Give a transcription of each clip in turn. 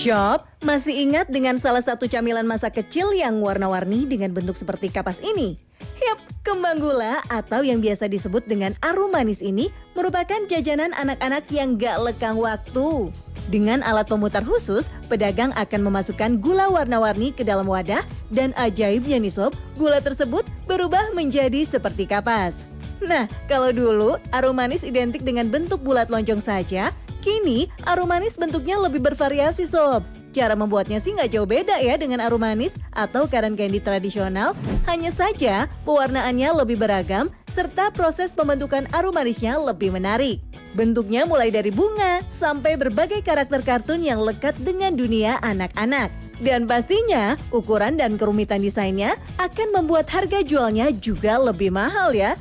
Shop, masih ingat dengan salah satu camilan masa kecil yang warna-warni dengan bentuk seperti kapas ini? Yap, kembang gula atau yang biasa disebut dengan arum manis ini merupakan jajanan anak-anak yang gak lekang waktu. Dengan alat pemutar khusus, pedagang akan memasukkan gula warna-warni ke dalam wadah dan ajaibnya nih sob, gula tersebut berubah menjadi seperti kapas. Nah, kalau dulu arum manis identik dengan bentuk bulat lonjong saja, kini arum manis bentuknya lebih bervariasi sob. Cara membuatnya sih nggak jauh beda ya dengan arum manis atau cotton candy tradisional. Hanya saja pewarnaannya lebih beragam serta proses pembentukan arum manisnya lebih menarik. Bentuknya mulai dari bunga sampai berbagai karakter kartun yang lekat dengan dunia anak-anak. Dan pastinya ukuran dan kerumitan desainnya akan membuat harga jualnya juga lebih mahal ya.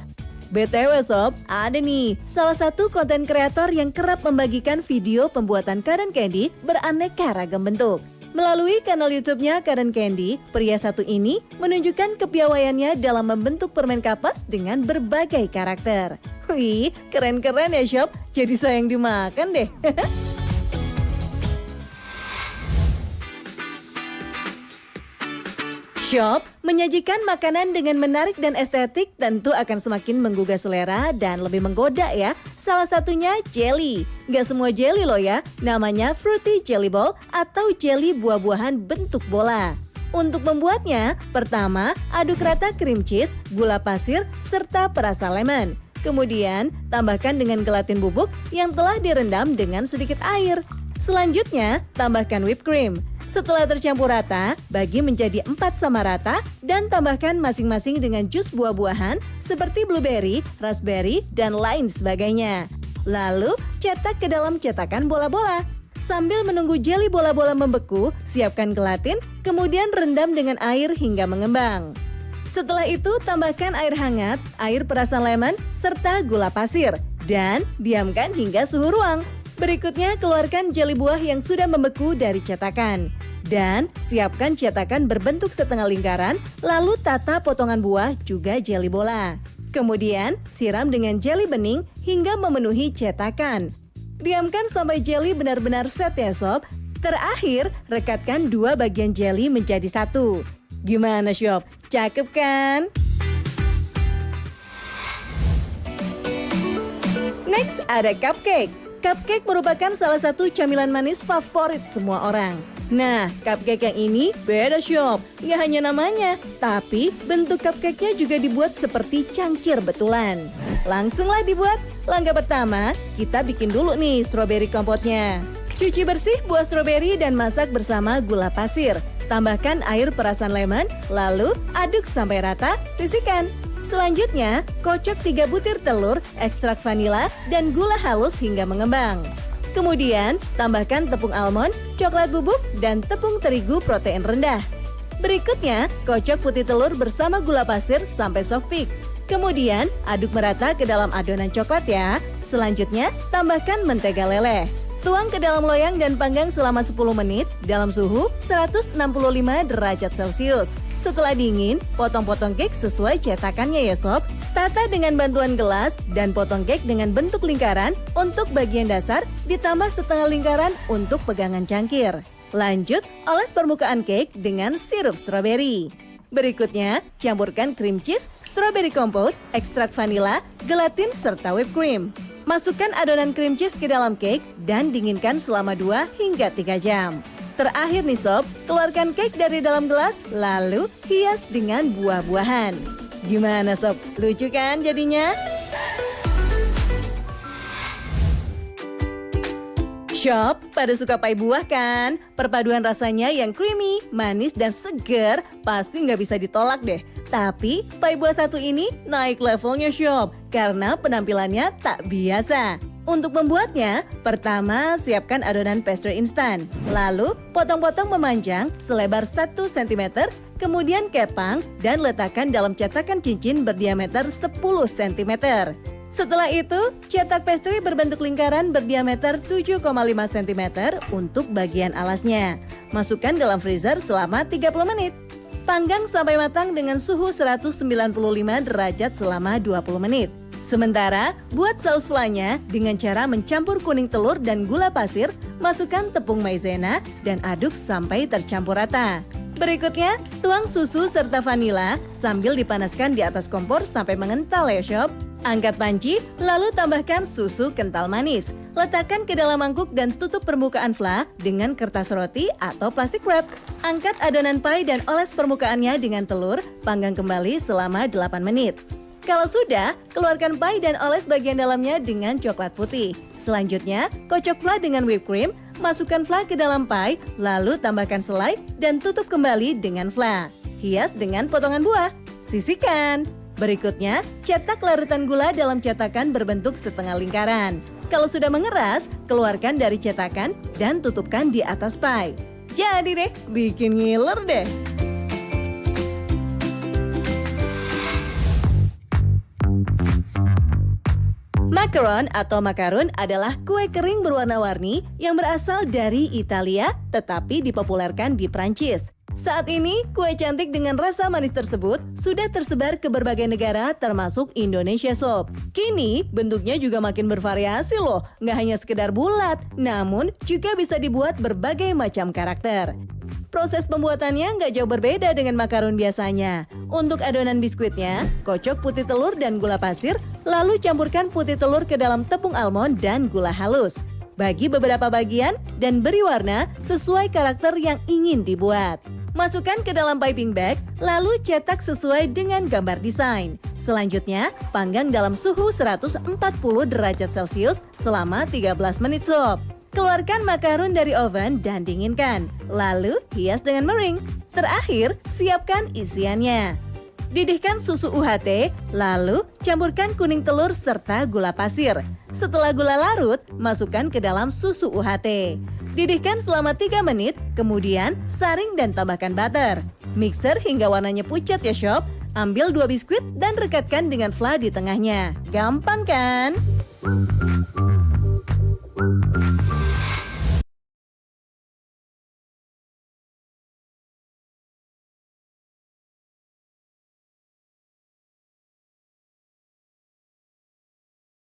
BTW sob, ada nih salah satu konten kreator yang kerap membagikan video pembuatan cotton candy beraneka ragam bentuk. Melalui kanal YouTube-nya Cotton Candy, pria satu ini menunjukkan kepiawaiannya dalam membentuk permen kapas dengan berbagai karakter. Wih, keren-keren ya sob, jadi sayang dimakan deh. Shop, menyajikan makanan dengan menarik dan estetik tentu akan semakin menggugah selera dan lebih menggoda ya. Salah satunya jelly. Gak semua jelly loh ya, namanya fruity jelly ball atau jelly buah-buahan bentuk bola. Untuk membuatnya, pertama aduk rata cream cheese, gula pasir, serta perasa lemon. Kemudian, tambahkan dengan gelatin bubuk yang telah direndam dengan sedikit air. Selanjutnya, tambahkan whipped cream. Setelah tercampur rata, bagi menjadi 4 sama rata dan tambahkan masing-masing dengan jus buah-buahan seperti blueberry, raspberry, dan lain sebagainya. Lalu, cetak ke dalam cetakan bola-bola. Sambil menunggu jelly bola-bola membeku, siapkan gelatin, kemudian rendam dengan air hingga mengembang. Setelah itu, tambahkan air hangat, air perasan lemon, serta gula pasir, dan diamkan hingga suhu ruang. Berikutnya, keluarkan jelly buah yang sudah membeku dari cetakan. Dan siapkan cetakan berbentuk setengah lingkaran, lalu tata potongan buah juga jelly bola. Kemudian, siram dengan jelly bening hingga memenuhi cetakan. Diamkan sampai jelly benar-benar set ya sob. Terakhir, rekatkan 2 bagian jelly menjadi satu. Gimana sob? Cakep kan? Next, ada cupcake. Cupcake merupakan salah satu camilan manis favorit semua orang. Nah, cupcake yang ini beda sob. Nggak hanya namanya, tapi bentuk cupcake-nya juga dibuat seperti cangkir betulan. Langsunglah dibuat. Langkah pertama, kita bikin dulu nih strawberry kompotnya. Cuci bersih buah stroberi dan masak bersama gula pasir. Tambahkan air perasan lemon, lalu aduk sampai rata, sisihkan. Selanjutnya, kocok 3 butir telur, ekstrak vanila, dan gula halus hingga mengembang. Kemudian, tambahkan tepung almond, coklat bubuk, dan tepung terigu protein rendah. Berikutnya, kocok putih telur bersama gula pasir sampai soft peak. Kemudian, aduk merata ke dalam adonan coklat ya. Selanjutnya, tambahkan mentega leleh. Tuang ke dalam loyang dan panggang selama 10 menit dalam suhu 165 derajat Celcius. Setelah dingin, potong-potong cake sesuai cetakannya ya sob. Tata dengan bantuan gelas dan potong cake dengan bentuk lingkaran untuk bagian dasar, ditambah setengah lingkaran untuk pegangan cangkir. Lanjut, oles permukaan cake dengan sirup stroberi. Berikutnya, campurkan cream cheese, strawberry compote, ekstrak vanila, gelatin, serta whipped cream. Masukkan adonan cream cheese ke dalam cake dan dinginkan selama 2 hingga 3 jam. Terakhir nih sob, keluarkan cake dari dalam gelas, lalu hias dengan buah-buahan. Gimana sob, lucu kan jadinya? Shop, pada suka pai buah kan? Perpaduan rasanya yang creamy, manis, dan segar pasti nggak bisa ditolak deh. Tapi, pai buah satu ini naik levelnya Shop, karena penampilannya tak biasa. Untuk membuatnya, pertama siapkan adonan pastry instan. Lalu, potong-potong memanjang selebar 1 cm, kemudian kepang dan letakkan dalam cetakan cincin berdiameter 10 cm. Setelah itu, cetak pastry berbentuk lingkaran berdiameter 7,5 cm untuk bagian alasnya. Masukkan dalam freezer selama 30 menit. Panggang sampai matang dengan suhu 195 derajat selama 20 menit. Sementara, buat saus flanya dengan cara mencampur kuning telur dan gula pasir, masukkan tepung maizena, dan aduk sampai tercampur rata. Berikutnya, tuang susu serta vanila sambil dipanaskan di atas kompor sampai mengental ya sob. Angkat panci, lalu tambahkan susu kental manis. Letakkan ke dalam mangkuk dan tutup permukaan fla dengan kertas roti atau plastik wrap. Angkat adonan pie dan oles permukaannya dengan telur, panggang kembali selama 8 menit. Kalau sudah, keluarkan pie dan oles bagian dalamnya dengan coklat putih. Selanjutnya, kocok fla dengan whipped cream, masukkan fla ke dalam pie, lalu tambahkan selai dan tutup kembali dengan fla. Hias dengan potongan buah. Sisihkan. Berikutnya, cetak larutan gula dalam cetakan berbentuk setengah lingkaran. Kalau sudah mengeras, keluarkan dari cetakan dan tutupkan di atas pie. Jadi deh, bikin ngiler deh. Macaron atau macaron adalah kue kering berwarna-warni yang berasal dari Italia tetapi dipopulerkan di Prancis. Saat ini, kue cantik dengan rasa manis tersebut sudah tersebar ke berbagai negara termasuk Indonesia sob. Kini, bentuknya juga makin bervariasi loh, nggak hanya sekedar bulat, namun juga bisa dibuat berbagai macam karakter. Proses pembuatannya nggak jauh berbeda dengan makaron biasanya. Untuk adonan biskuitnya, kocok putih telur dan gula pasir, lalu campurkan putih telur ke dalam tepung almond dan gula halus. Bagi beberapa bagian dan beri warna sesuai karakter yang ingin dibuat. Masukkan ke dalam piping bag, lalu cetak sesuai dengan gambar desain. Selanjutnya, panggang dalam suhu 140 derajat Celcius selama 13 menit sob. Keluarkan makaron dari oven dan dinginkan, lalu hias dengan meringue. Terakhir, siapkan isiannya. Didihkan susu UHT, lalu campurkan kuning telur serta gula pasir. Setelah gula larut, masukkan ke dalam susu UHT. Didihkan selama 3 menit, kemudian saring dan tambahkan butter. Mixer hingga warnanya pucat ya sob. Ambil 2 biskuit dan rekatkan dengan fla di tengahnya. Gampang kan?